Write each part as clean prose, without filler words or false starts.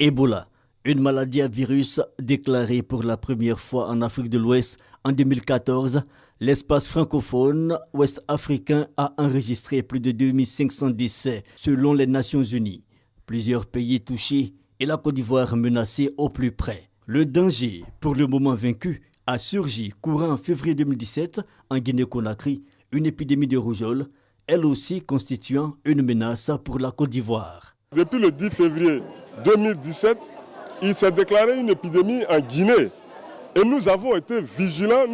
Ebola, une maladie à virus déclarée pour la première fois en Afrique de l'Ouest en 2014, l'espace francophone ouest-africain a enregistré plus de 2500 décès selon les Nations Unies. Plusieurs pays touchés et la Côte d'Ivoire menacée au plus près. Le danger, pour le moment vaincu, a surgi courant en février 2017 en Guinée-Conakry, une épidémie de rougeole, elle aussi constituant une menace pour la Côte d'Ivoire. Depuis le 10 février 2017, il s'est déclaré une épidémie en Guinée. Et nous avons été vigilants,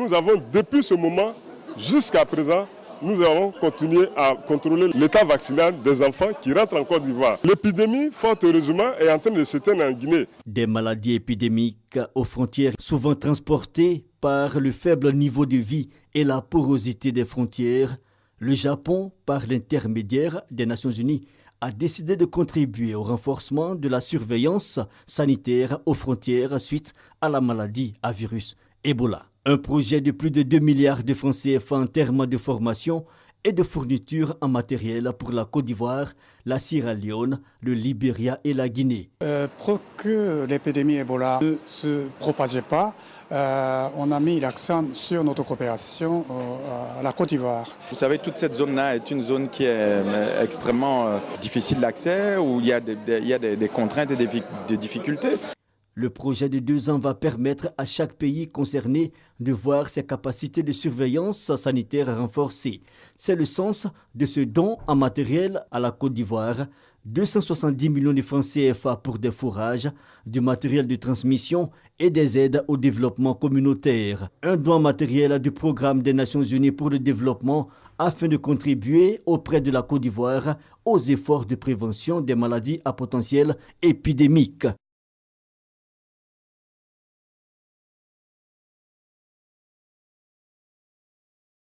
depuis ce moment jusqu'à présent, nous avons continué à contrôler l'état vaccinal des enfants qui rentrent en Côte d'Ivoire. L'épidémie, fort heureusement, est en train de s'éteindre en Guinée. Des maladies épidémiques aux frontières, souvent transportées par le faible niveau de vie et la porosité des frontières. Le Japon, par l'intermédiaire des Nations Unies, a décidé de contribuer au renforcement de la surveillance sanitaire aux frontières suite à la maladie à virus Ebola. Un projet de plus de 2 milliards de francs CFA en termes de formation et de fourniture en matériel pour la Côte d'Ivoire, la Sierra Leone, le Libéria et la Guinée. Pour que l'épidémie Ebola ne se propageait pas, on a mis l'accent sur notre coopération à la Côte d'Ivoire. Vous savez, toute cette zone-là est une zone qui est extrêmement difficile d'accès, où il y a des contraintes et des difficultés. Le projet de 2 ans va permettre à chaque pays concerné de voir ses capacités de surveillance sanitaire renforcées. C'est le sens de ce don en matériel à la Côte d'Ivoire. 270 millions de francs CFA pour des fourrages, du matériel de transmission et des aides au développement communautaire. Un don en matériel du programme des Nations Unies pour le développement afin de contribuer auprès de la Côte d'Ivoire aux efforts de prévention des maladies à potentiel épidémique.